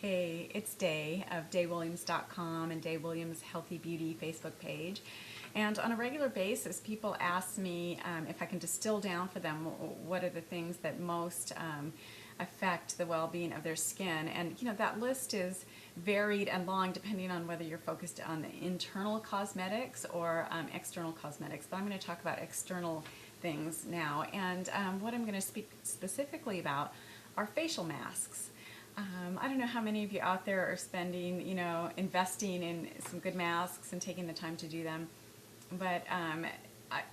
Hey, it's Day of daywilliams.com and Day Williams Healthy Beauty Facebook page. And on a regular basis, people ask me if I can distill down for them what are the things that most affect the well-being of their skin. And that list is varied and long depending on whether you're focused on the internal cosmetics or external cosmetics. But I'm going to talk about external things now. And what I'm going to speak specifically about are facial masks. I don't know how many of you out there are spending, investing in some good masks and taking the time to do them. But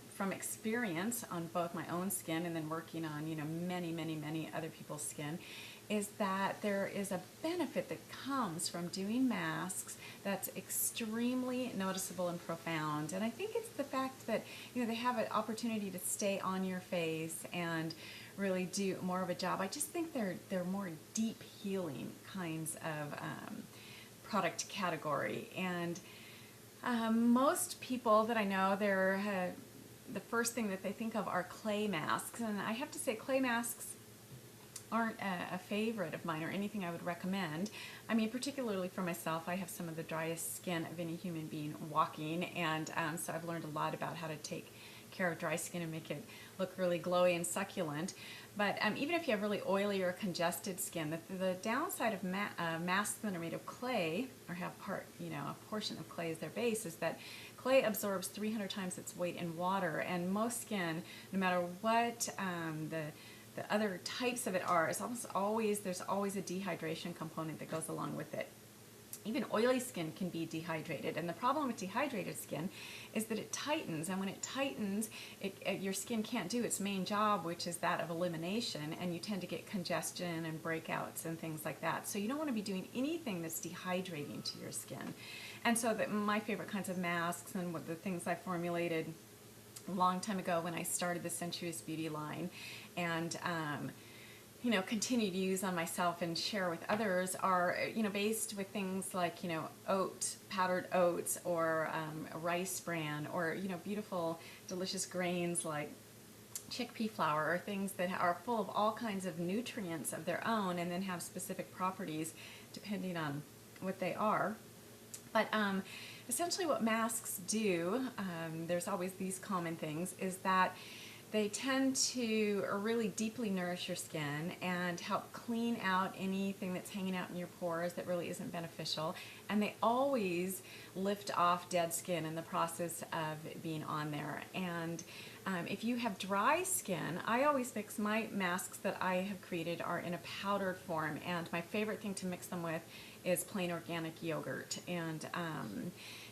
from experience on both my own skin and then working on, many other people's skin, is that there is a benefit that comes from doing masks that's extremely noticeable and profound. And I think it's the fact that, they have an opportunity to stay on your face and really do more of a job. I just think they're more deep healing kinds of product category. And most people that I know, the first thing that they think of are clay masks. And I have to say, clay masks aren't a favorite of mine or anything I would recommend. I mean, particularly for myself, I have some of the driest skin of any human being walking, and so I've learned a lot about how to take care of dry skin and make it look really glowy and succulent. But even if you have really oily or congested skin, the downside of masks that are made of clay or have a portion of clay as their base is that clay absorbs 300 times its weight in water, and most skin, no matter what the other types of it are, there's always a dehydration component that goes along with it. Even oily skin can be dehydrated, and the problem with dehydrated skin is that it tightens, and when it tightens, your skin can't do its main job, which is that of elimination, and you tend to get congestion and breakouts and things like that. So you don't want to be doing anything that's dehydrating to your skin. And so my favorite kinds of masks and the things I formulated a long time ago when I started the Sensuous Beauty line, and continue to use on myself and share with others are, based with things like, powdered oats or rice bran, or, beautiful, delicious grains like chickpea flour, or things that are full of all kinds of nutrients of their own and then have specific properties depending on what they are. But essentially what masks do, there's always these common things, is that they tend to really deeply nourish your skin and help clean out anything that's hanging out in your pores that really isn't beneficial. And they always lift off dead skin in the process of being on there. And if you have dry skin, I always mix my masks that I have created are in a powdered form. And my favorite thing to mix them with is plain organic yogurt. And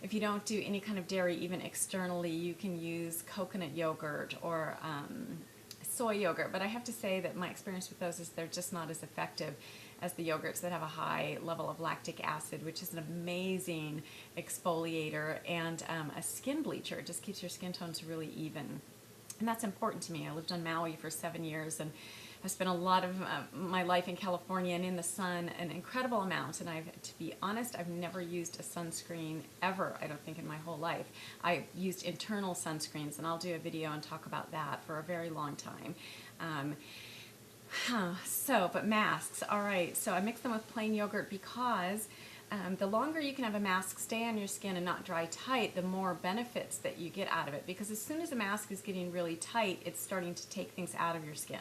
if you don't do any kind of dairy, even externally, you can use coconut yogurt or soy yogurt. But I have to say that my experience with those is they're just not as effective as the yogurts that have a high level of lactic acid, which is an amazing exfoliator and a skin bleacher. It just keeps your skin tones really even. And that's important to me. I lived on Maui for 7 years, and I spent a lot of my life in California and in the sun, an incredible amount. And to be honest, I've never used a sunscreen ever, I don't think, in my whole life. I used internal sunscreens, and I'll do a video and talk about that for a very long time. But masks, all right. So I mix them with plain yogurt because the longer you can have a mask stay on your skin and not dry tight, the more benefits that you get out of it. Because as soon as a mask is getting really tight, it's starting to take things out of your skin.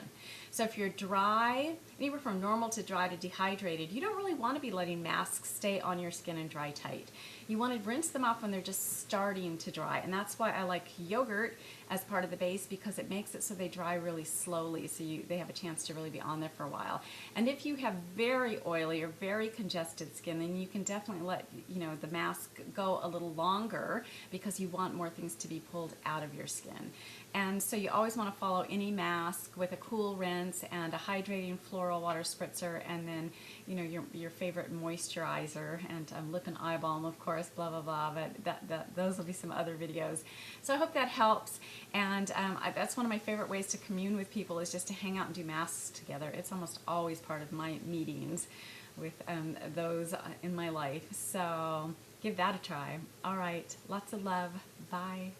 So if you're dry, anywhere from normal to dry to dehydrated, you don't really want to be letting masks stay on your skin and dry tight. You want to rinse them off when they're just starting to dry. And that's why I like yogurt as part of the base, because it makes it so they dry really slowly, so they have a chance to really be on there for a while. And if you have very oily or very congested skin, then you can definitely let the mask go a little longer, because you want more things to be pulled out of your skin. And so you always want to follow any mask with a cool rinse and a hydrating floral water spritzer, and then your favorite moisturizer and lip and eye balm, of course, blah blah blah. But those will be some other videos. So I hope that helps. And that's one of my favorite ways to commune with people, is just to hang out and do masks together. It's almost always part of my meetings with those in my life. So give that a try. All right, lots of love. Bye.